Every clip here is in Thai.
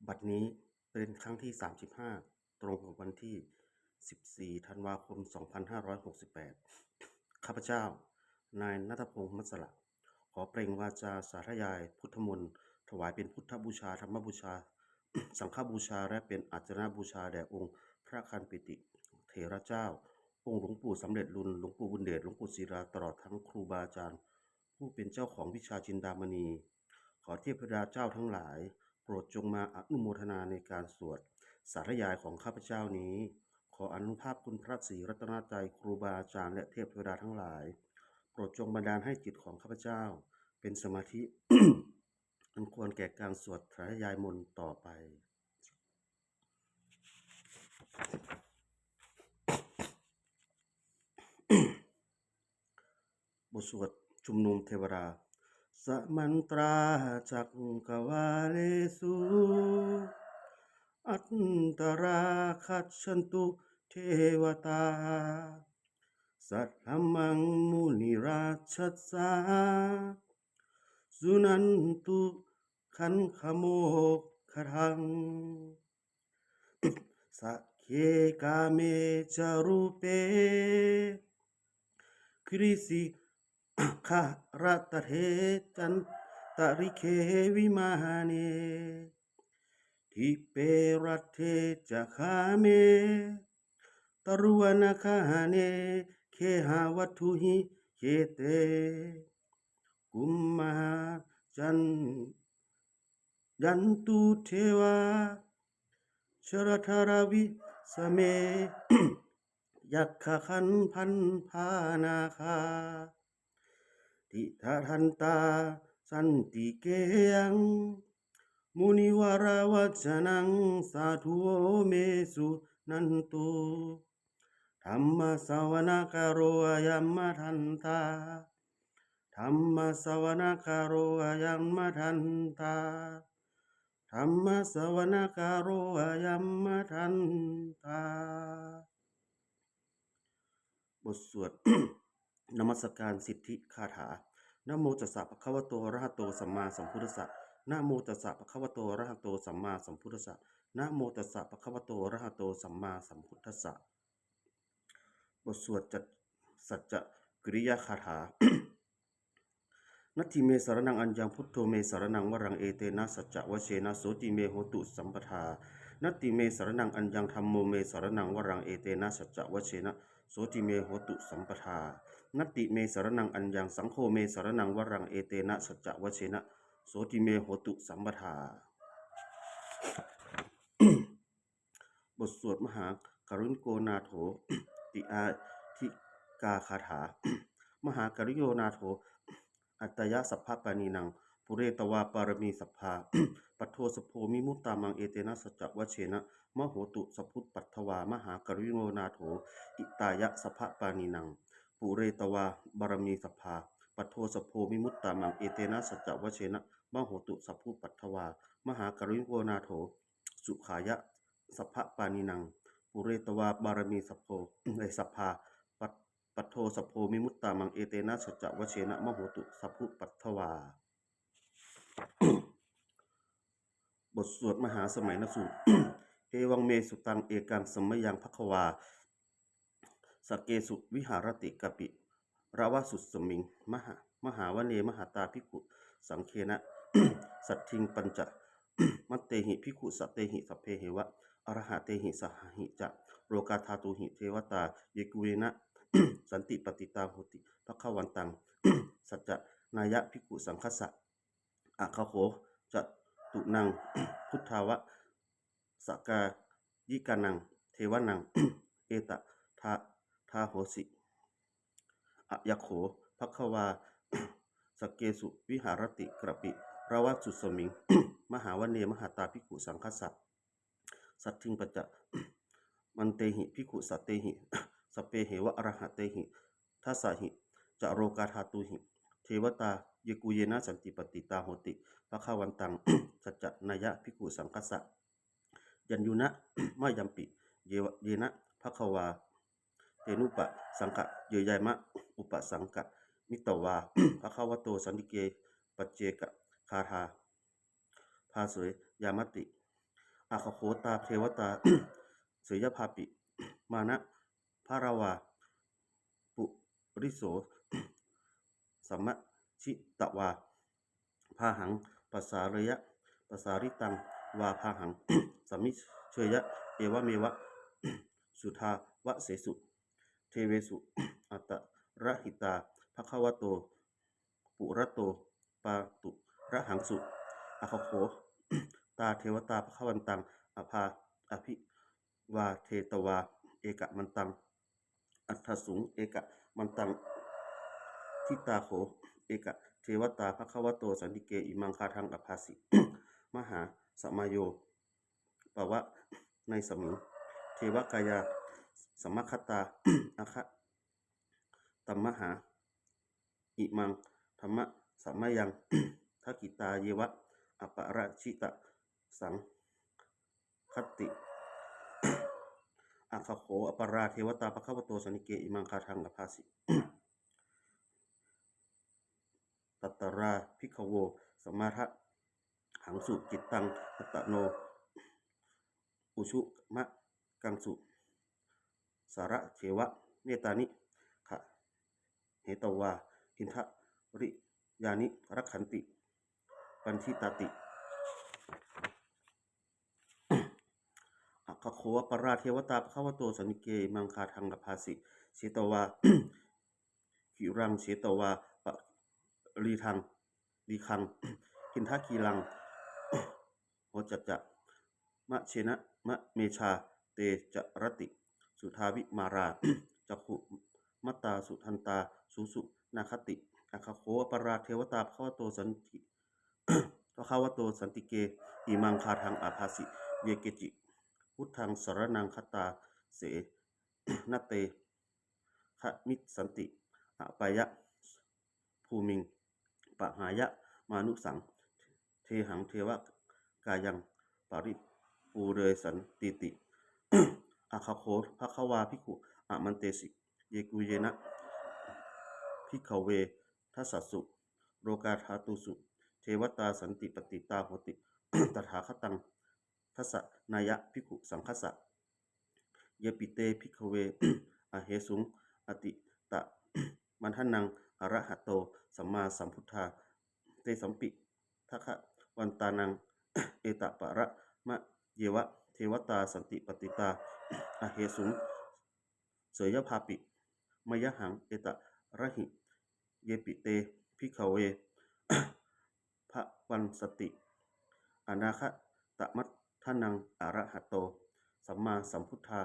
บัดนี้เป็นครั้งที่35ตรงกับวันที่14ธันวาคม2568ข้าพเจ้านายณัฐพงษ์มัสละขอเปล่งวาจาสาธยายพุทธมนต์ถวายเป็นพุทธบูชาธรรมบูชาสังฆบูชาและเป็นอาจนะบูชาแด่องค์พระคันปิติเถระเจ้าองค์หลวงปู่สำเร็จลุนหลวงปู่บุญเดชหลวงปู่ศิลาตลอดทั้งครูบาอาจารย์ผู้เป็นเจ้าของวิชาจินดามณีขอเทพดาเจ้าทั้งหลายโปรดจงมาอนุโมทนาในการสวดสาธยายของข้าพเจ้านี้ขออนุภาพคุณพระศรีรัตนตรัยครูบาอาจารย์และเทพดาทั้งหลายโปรดจงบันดาลให้จิตของข้าพเจ้าเป็นสมาธิ อันควรแก่การสวดสาธยายมนต์ต่อไปบทสวดชุมนุมเทวดาสมันตราจักกวาเลสุอัตตราคัจฉันตุเทวตาสัทธมังมุนิราชสาสุนันตุขันขโมกขทังสักเคกาเมจารุเปคริสิขะรัตเทจันตริเควิมาเนทิเปรัตเทจะคาเมตรุวนาคาเนเคหาวัตถุหิเคเตกุมมาจันตุเทวาชรธาราวิสเมยักขะขันพันพานาคาทิทาทันตาสันติเกยังมุนิวาราวจนังสาธุโอเมสุนันตุธรรมสวนาคาโรอายัมมาทันตาธรรมสวนาคาโรอายัมมาทันตาธรรมสวนาคาโรอายัมมาทันตาบทสวด นมัสการสิทธิคาถานะโมตัสสะภะคะวะโตอะระหะโตสัมมาสัมพุทธัสสะนะโมตัสสะภะคะวะโตอะระหะโตสัมมาสัมพุทธัสสะนะโมตัสสะภะคะวะโตอะระหะโตสัมมาสัมพุทธัสสะบทสวดสัจจกริยคาถา นัตถิเมสรนังอัญญังพุทโธเมสรนังวรังเอเตนะสัจจวเชนะโสติเมโหตุสัมปทานัตติเมสรนังอัญญังธัมโมเมสรนังวรังเอเตนะสัจจวเชนะโสติเมโหตุสัมปทานัตติเมสรนังอัญญังสังโฆเมสรนังวรังเอเตนะสัจจวเชนะโสติเมโหตุสัมปทา บทสวดมหากรุณโกนาโถ ติอาทิกาคาถา มหากริโยนาโถ อัตตยสัพพะปานีนังปุเรตวาปารมีสัพพา ปัทโทสโพมิมุตตามังเอเตนะสัจจวเชนะมโหตุสัพพุตปัทถวามหากริโยนาโถ อิตายะสัพพะปานีนังปุเรตวาบารมีสัพพา ปัทโทสโพมิมุตตามังเอเตนะสัจจวเชนะมโหตุสัพพุตปัทถวามหากริโยนาโถ สุขายะสัพพะปานีนังปุเรตวาบารมีสัพโพสัพพาปัทโทสัพโพมิมุตตามังเอเตนะสัจจวเชนะมโหตุสัพพุปัทถวา บทสวดมหาสมัยนสูตร เอวังเมสุตังเอกังสมยังภควาสเกสุวิหารติกปิระวะสุสมิงมหาวเนมหาตาภิกขุสังเคนะ สัตทิงปัญจ มัตเตหิภิกขุสัตเตหิสัพเพเหวะอรหะเตหิสหหิจะโลกาธาตุหิเทวตาเยกุเวนะ สันติปฏิตาโหติภควันตัง สัจจะนายะภิกขุสังคัสสะอะคะโหจะตุนัง พุทธาวะสกายิกานังเทวนัง เอตทาโหสิอะยะโขภควา สเกสุวิหารติกระปิระวะสุสมิง มหาวเนมหาตาภิกขุสังคัสสะสัตถิงปัจจะ มันเตหิภิกขุสัตเตหิ สเปเหวะอรหะเตหิทัสสะหิจะโรกาธาตุหิเทวตาเยกุเยนะสันติปฏิตาโหติภควันตัง สัจจะนายะภิกขุสังคัสสะยัญยุนะ มายัมปิเยนะภควาเตนุปะสังกะเยยายมะอุปสังกะมิตวา ภควโตสันติเกปัจเจกะคาถาภาเสยยามติ อาคโคตาเทวตา เสยภาปิ มานะภาราวาปุริโส สัมมชิตวาพาหังปัสสาระยะปัสสาริตังวาพาหัง สัมมิเชยะเอวะเมวะ สุทาวะเสสุ เทเวสุ อัตตระหิตาภควโต ปุระโต ปาตุระหังสุอาคโข ตาเทวตาภควันตังอภาอภิวาเทตวาเอกมันตังอัฏฐสุงเอกมันตังทิตาโขเอกเทวตาภควโตสันติเกอิมังคาทังอภาสิ มหาสมโยปวะในสมิงเทวกายาสมคตา อาคะตัมมหาอิมังธรรมะสัมมยัง ทักขิตาเยวะอปราชิตะสังคติ อาคโขอปราเทวตาภควโตสันนิเกอิมังคาทังอภาสิ ตัตตราภิกขโวสมมาทะหังสุจิตตังอัตตโนอุชุมะกังสุสาระเขวะเนตานิขะเหตวาอินทะริยานิรักขันติปันทิตาติ อาคโขอปราเทวตาภควโตสันนิเกอิมังคาทังอภาสิเสตวา กิรังเสตวาปะรีทังรีคัง กินทะกีรัง โหจัจจะมะเชนะมะเมชาเตจะรติสุทาวิมารา จักขุมัตตาสุทันตาสุสุนาคติอาคโขอปราเทวตาภควโตสันติ ภควโตสันติเกอิมังคาทังอาภาสิเยเกจิพุทธังสรนังคตาเส นเตขมิสันติอปายะภูมิงปะหายะมานุสังเทหังเทวกายังปริปูเรสันติติ อาคาโคภควาภิกขุอามันเตสิเยกุเยนะภิกขเวทัสสสุโรกาธาตุสุเทวตาสันติปฏิตาโหติ ตถาคตังทัสสนายะภิกขุสังคัสสะเยปิเตภิกขเว อเหสุงอติตะ มันทนังอรหัตโตสัมมาสัมพุทธาเตสัมปิทัควันตานัง เอตปะระมะเยวะเทวตาสันติปฏิตา อเหสุงเสยภาปิมยหังเอตระหิเยปิเตภิกขเว พระวันสติอนาคตมัตทนังอรหัตโตสัมมาสัมพุทธา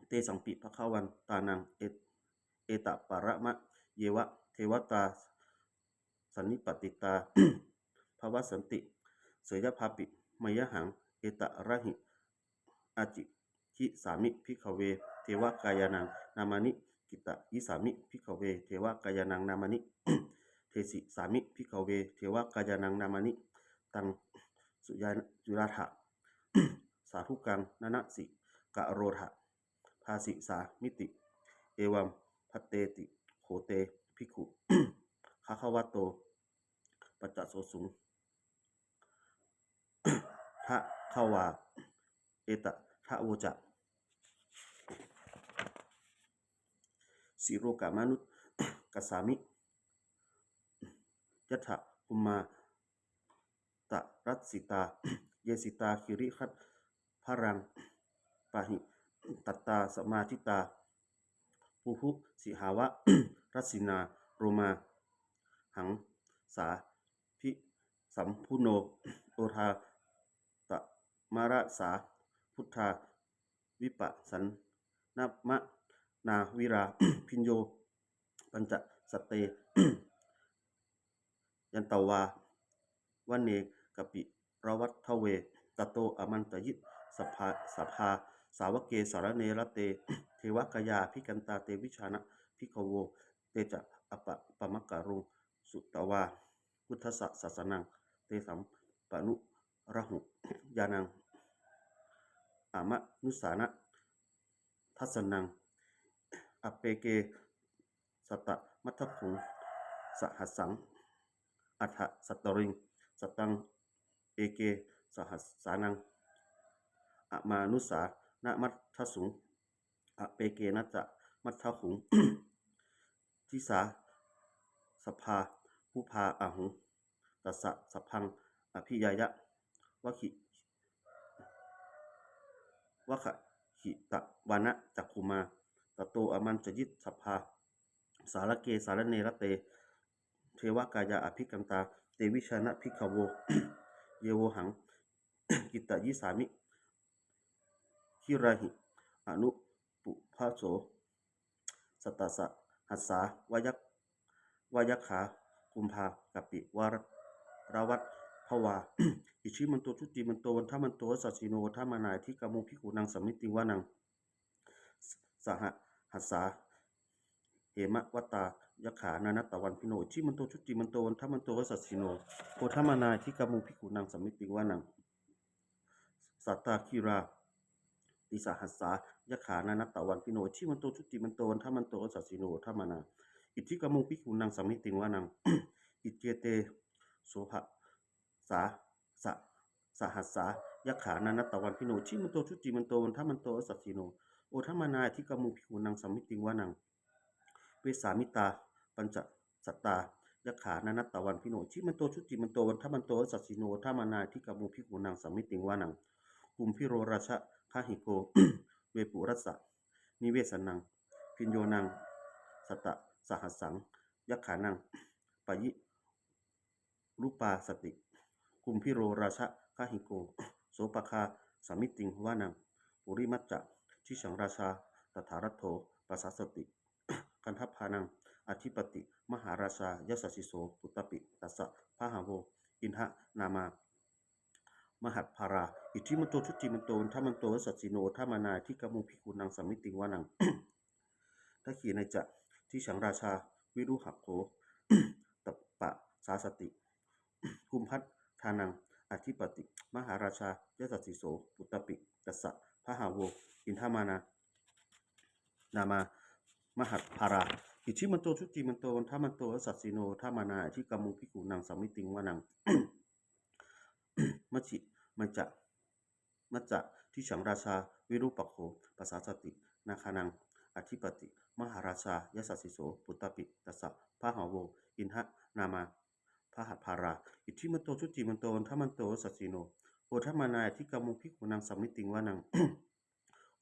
เตสัมปิภควันตานังเอตปะระมะเยวะเทวตาสันนิปติตา ภวสันติเสยภาปิมยหังเอตระหิอาจิคิสามิภิกขเวเทวกายานังนามานิกิตะยิสามิภิกขเวเทวกายานังนามานิ เทสิสามิภิกขเวเทวกายานังนามานิตังสุยาจุราถะ สาธุกังนนะสิกะโรถะภาสิสามิติเอวัมพัตเตติโขเตภิกขุ ภควโตปัจจโสสุง ทะขวาเอตทะโวจะสิโรกามนุตกัสสามิยัตถะอุมมาตะรัสสิตา เยสิตาคิริคัตพรังปะหิตัตตาสมาธิตาภูภุสิหาวะ รัสสินาโรมาหังสาพิสัมพุโนโอทาตะมาระสาพุทธาวิปัสสันนมะนาวิรา พิญโยปัญจสัตเต ยันตวาวันเนกปิรวัตทเวตโตอมันตยิสภาสาวเกสารเนรเต เทวกายาภิกันตาเตวิชานะภิกขโวเตจะอปะปะมะการุงสุตวาพุทธศาสนังเตสัมปนุระหุยานังอามะนุสานะทัสนังอเปเกสตะมัทธคุงสหัสสังอัฏฐสัตตริงสตังเอเกสหัสสานัง อะมานุสานะมัททสุงอะเปเกนะจะมัททหุง ทิสาสภาผู้พาอะหุงตัสสะสัพพังอภิยายะวะขิวะขะหิตะวานะจักขุมาตโตอมันจยิตสัพพาสารเกสารเนรเตเทวกายาอภิกันตาเตวิชนะภิกขโว เยโวหัง กิตตยิสามิคิราหิอนุปุพาโสสัตตสะหัสสาวายักขากุมภากัปปิวารราวัตภวา อิชิมันโตทุติมันโตวันทมันโตสัสสิโนวัฏมานายที่กามุภิกขุนังสัมมิติวานังสหหัสสาเหมะวัตตายักขานานัตตวันพิโนอิชิมันโตทุติมันโตวันทมันโตสัสสิโนโอทมานายที่กามุภิกขุนังสัมมิติวานังสัตตาคิราติสหัสสายะขานานัตตวันพิโนชิมันโตชุติมันโตวันทมันโตสัสสิโนธรรมนาอิทธิกมุภิกขุนังสัมมิติวานัง อิเจเตโสภะสาสหัสสายะขานานัตตวันพิโนชิมันโตชุติมันโตวันทมันโตสัสสิโนโอธรรมนาอิทธิกมุภิกขุนังสัมมิติวานังเวสามิตาปัญจสัตตายะขานานัตตวันพิโนชิมันโตชุติมันโตวันทมันโตสัสสิโนธรรมนาอิทธิกมุภิกขุนังสัมมิติวานังกุมพิโรราชะคาหิโก เวปุรัสสะนิเวสนังพิญโยนังสตะสหัสสังยักขานังปยิรูปาสติกุมพิโรราชะคาหิโกโสปคาสามิติงวานังปุริมัจจะทิสังราชาตถารัตโธปัสสสติ กันทัพพานังอธิปติมหาราชายสสิโสปุตตปิตัสสะพะหาโวอินทะนามามหัตภาราอิทธิมันโตชุติมันโตวันทมันโตสัสสิโนธรรมนาที่กมุภิกขุนังสัมมิติวานัง ทักขีในจะที่ฉังราชาวิรุหักโข ตัปปะสาสติ กุมพัทธานังอธิปติมหาราชายสัสสิโสปุตตปิตัสสะพะหาโวอินทามานามามหัตภาราอิทธิมันโตชุติมันโตวันทมันโตสัสสิโนธรรมนาที่กมุภิกขุนังสัมมิติวานัง มัจฉิมัจจะที่ฉังราชาวิรูปักโขปัสสาสตินาคานังอธิปติมหาราชายสัสสิโสปุตตปิตัสสะพะหาโวอินทะนามาพะหภาราอิทธิมันโตชุติมันโตวันทมันโตสัสสิโนโอทมานายที่กมุภิกขุนังสัมมิติวานัง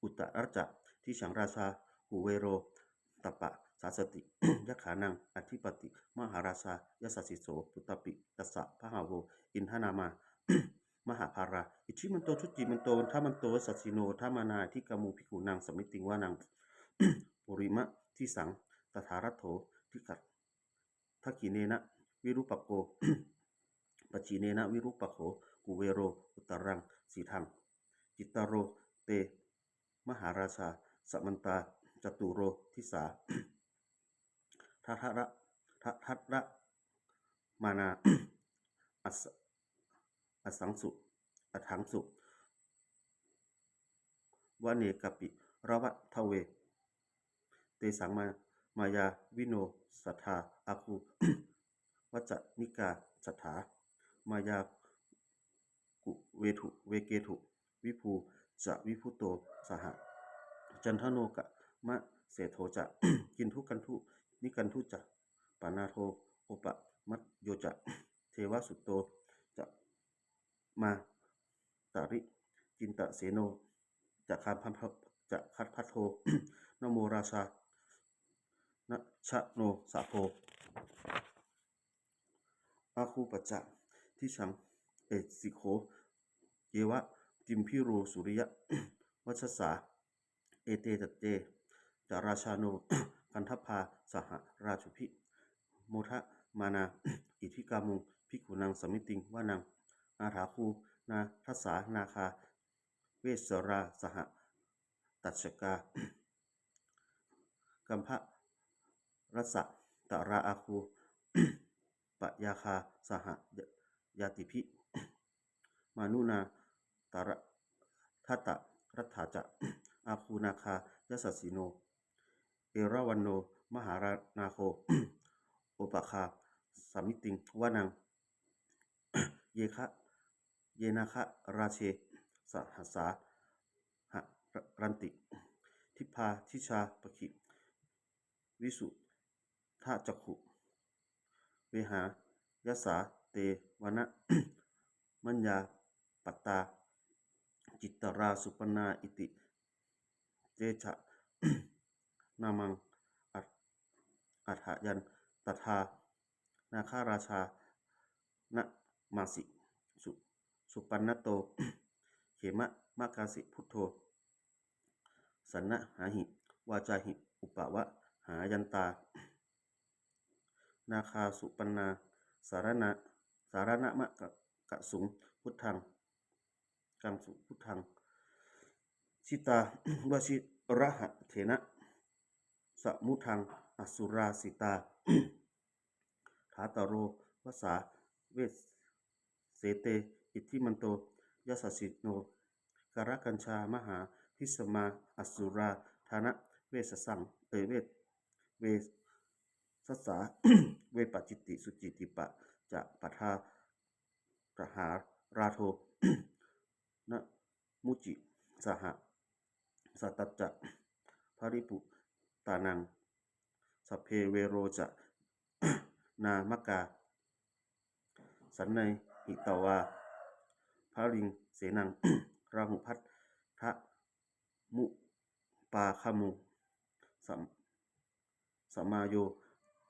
อุตตรัจจะที่ฉังราชาหูเวโรตปะสาสติ ยักขานังอธิปติมหาราชายสัสสิโสปุตตปิตัสสะพะหาโวอินทนามา มหาภาราอิชิมันโตชุติมันโตวันทมันโตสัสสิโนธรรมนาที่กมุภิกขุนังสัมมิติวานัง ปุริมะที่สังตถารัตโถที่กัดทักขิเนนะวิรุปโก ปัจจิเนนะวิรุปโขกุเวโรอุตรังสีทังจิตตโรเตมหาราชาสัมมันตาจตุโรทิสา ทัทระมานา อสังสุอถังสุวเนกปิระวัตทเวเตสังมายาวิโนสัทธาอาคู วัจนิกาสัทธามายากุเวเกถุวิภูจะวิพุโตสหจันทโนกะมะเสโทจะ กินทุกันทุนิกันทุจะปานาโทโอปะมัตโยจะเทวสุตโตจะมาตาริจินตะเสโนจะคามพันจะคัดพัทโท นโมราชานะชะโนสาโพอาคูปัจจะที่ฉังเอสิโขเยวะจิมพิโรสุริยะ วัชสาเอเตตเตจาราชาโน กันทัพพาสหราชุพิโมทะมานา อิทธิกามุงภิกขุนังสมิติงวานังอาถาคูนาทัสสานาคาเวสราสหตัชกา กัมภะรัสสะตะราอาคู ปะยาคาสหยาติพิ มานุนาตระทัตตะรัฐาจะ อาคูนาคายสัสสิโนเอราวันโนมหารานาโค โอปคาสามิติงวานัง เยนาคะราเชสหัสสา รันติทิพาทิชาปคิวิสุทาจักขุเวหายสาเตวนะ มัญญาปัตตาจิตตราสุปนาอิติเจฉะ นามังอัฏฐยันตถานาคาราชานะมาสิสุปันนโต เขมะมะกาสิพุทโธสันนะหาหิวาจาหิอุปวะหายันตานาคาสุปันนาสารณะมะกะสุงพุทธังกังสุพุทธังชิตาวชิระหะเถนะสมุทังอสุราสิตา ถาตโรวสาเวสเสเตอิทธิมันโตยสสิโนการกัญชามหาพิสมาอสุราธานะเวสสังเวสสา เวปจิตติสุจิติปะจะปัทาปหาราโท นะมุจิสหสัตตจะภริปุตานังสพเพเวโรจะ นามกาสันในหิตวาภริงเสนัง ราหุพัททะมุปาคมุสมาโย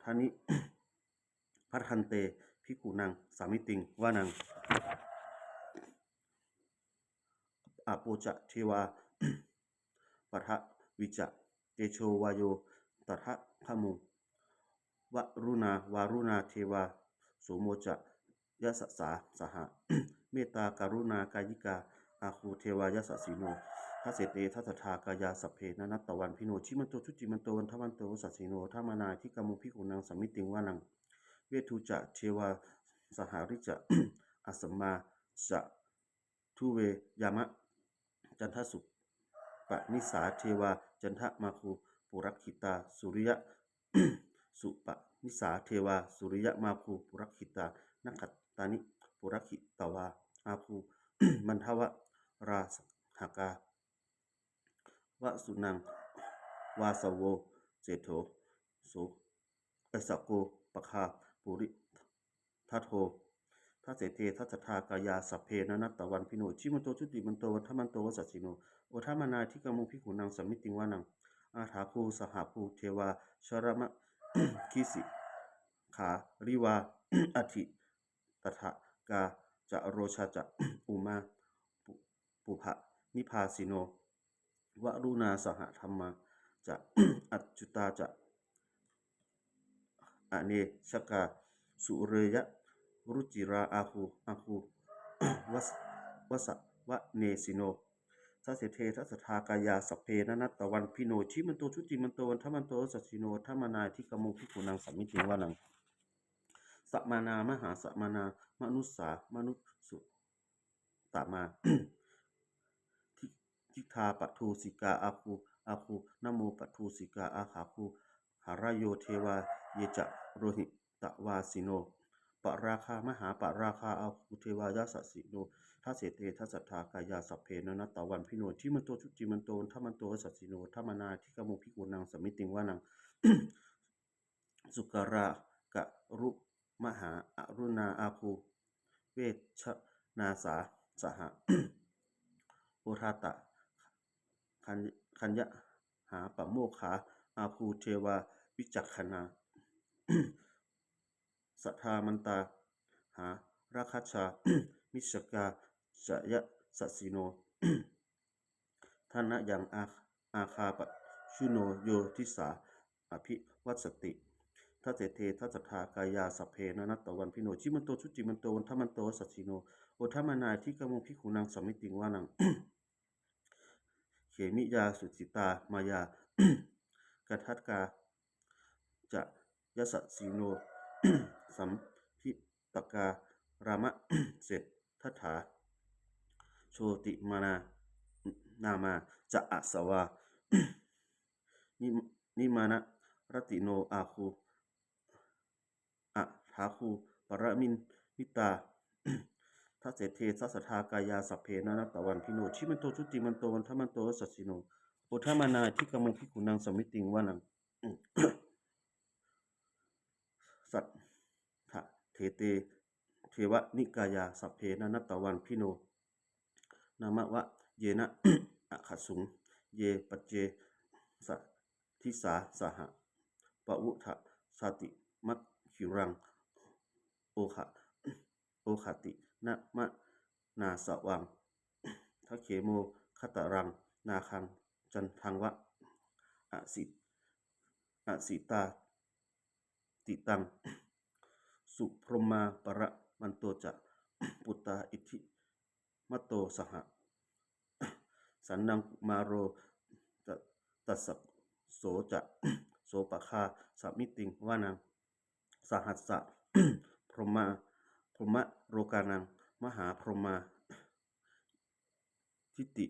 ทานิ พัทธันเตภิกขุนังสามิติงวานังอาโปจะเทวา ปัทะวิจะเตโชวายโยตถะขมุวรุณาเทวาโสโมจะยสสาสหะ เมตตาการุณากายิกาอาคูเทวายสสีโนทัสเสเตทัสทากายาสพเพนนัตตวันพิโนชิมันโตชุจิมันโตวันทวันโตสัสสีโนธรรมนาทิกามุภิกขุนังสมิติงวานังเวทุจะเทวาสหาริจะ อัสมาจะทุเวยามะจันทสุปนิสาเทวาจันทมาคูปุรักขิตาสุริยะ สุปนิสาเทวาสุริยะมาคูปุรักขิตานักขัตตานิปุรักขิตวาอาคู มันทวะราหากาวะสุนังวาสโวเจโธโสสโกปะคาปุริทัทโธทัสเสเตทัสทากายาสัพเพนนัตตวันพิโนชิมันโตชุติมันโตวันทมันโตวสัสสิโนโอทามานาทิกามุภิกขุนังสมมิติงวานังอาถาคูสหภูเทวาชรมะ คิสิขาริวา อธิตถากาจะโรชาจะ อุมาปุภะนิพาสิโนวรุณาสหธรรมาจะ อัจจุตาจะอเนชกาสุเรยะรุจิราอาคู วสวะเนสิโนทัสเสเททัสทากายาสัพเพนนัตตวันพิโนชิมันโตชุติมันโตวันทมันโตสัสสิโนธรรมนาทิกามุภิกขุนังสัมมิติงวานังสัมมานามหาสัมมานามนุสามนุสุตมา ทิทาปัทูสิกาอาคูนะโมปัทูสิกาอาขาคูหารโยเทวาเยจะโรหิตวาสิโนปราคามหาปราคาอาคูเทวายาสสิโนทัสเสเตทัสทากายาสัพเพนนัตตวันพิโนทิมันโตชุจิมันโตทมันโตสัสสิโนธรรมนาทิกามุภิกขุนังสมิติงวานัง สุการะกะรุมหาอรุณาอาคูเวชนาสาสหะ โอทาตะคัญญะหาปะโมขาอาคูเทวาวิจักขณา สัทธามันตาหาราคัชชา มิชกาจะยะสัสสิโน ท่านะยังอาคาปชุโนโยทิสาอภิวัสติทัสเสเททัสทากายาสัพเพนนัตตวันพิโนชิมันโตชุติมันโตวันทมันโตสัสสิโนโอทมานาทิกามุภิกขุนังสมมิติงวานัง เขมิยาสุจิตามายา กัทัตกาจะยสัสสิโน สัมพิตการามะ เสร็จทัฏฐาโชติมานามาจะอัสวา นิมานะรติโนอาคูอะทาคูปรมินมิตา ทั ทัสเสเทสัสสทากายาสัพเพนานัตตวันพิโนชิมันโตชุติมันโตวันทมันโตสัสสิโนโอทามานาทิกามุพิกุนังสมิติงวานัง สัทธะเทเตเทวนิกายาสัพเพนานัตตวันพิโนนามะวะเยนะ อะขะสุงเยปัจเจสะทิสาสหะปะวุทะสาติมัคคิรังโอคะโอคตินะมะนาสวังทะเขโมคตรังนาคังจันทังวะอะสิตาติตังสุพรหมาประมันโตจะปุตตาอิทธิมัตโตสหะสันนังกุมาโรตัสสะโสจะโสปะคาสมิติงวานังสหัสสะ พรหมโรกานังมหาพรหมาทิติ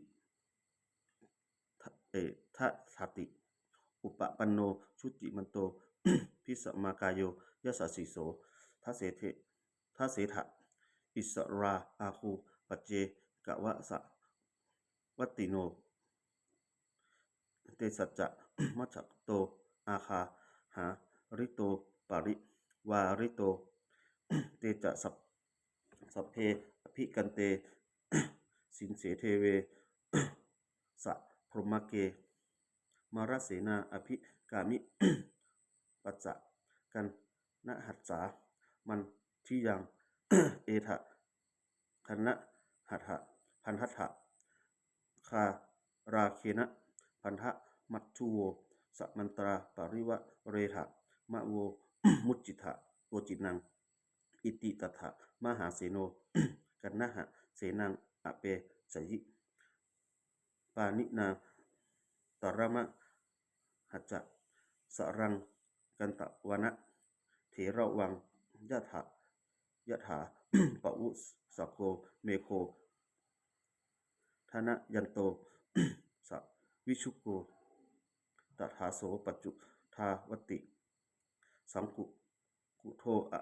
ทัสติอุปปันโนชุติมันโต พิสมากายโยยสสสิโสทัสเสถะอิสราอาคูปัจเจกวะสะวัตติโนเตสัจจะ มัจจโตอาคาหาริโตปาริวาริโต เตจะสัพเพอภิกันเต สินเสเทเว สะพรหมเกมารเสนาอภิกามิ ปัจจะกันนะหัสสามันที่ยัง เอทะคันนะหัตถะพันหัตถะคาราเคนะพันธะมัตถุโวสมันตราปริวะเรทะมะโว มุจจิทะโอจินังอิติตัถะมหาเสโน กันนะหะเสนังอเปสยิปานินาตระมะหัจจะสรังกันตะวนะเถระวังยถา ปะวุสโกเมโคธนะยันโต สวิชุโกตถาโสปัจจุทาวติสังกุโทอะ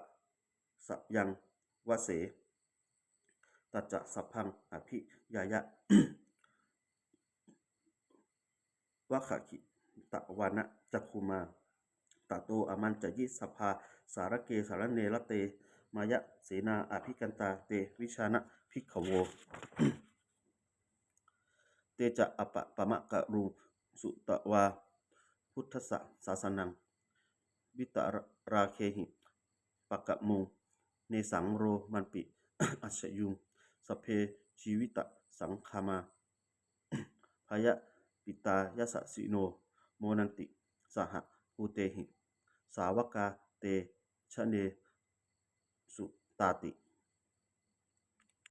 สยังวเสตัจจะสัพพังอภิยายะ วะขะขิตะวานะจักขุมาตะโตอมันจะยิสภาสารเกสารเนรเตมายะเสนาอภิกันตาเตวิชานะภิกขโว เตจะอปะปะมะกะรุงสุตวาพุทธศาสนังวิตราเคหิปะกะมุงเนสังโรมันปิ อัชยุงสเพชีวิตสังคามา พยะปิตายสสิโนโมนันติสหภูเตหิสาวกาเตชะเนสุตาติ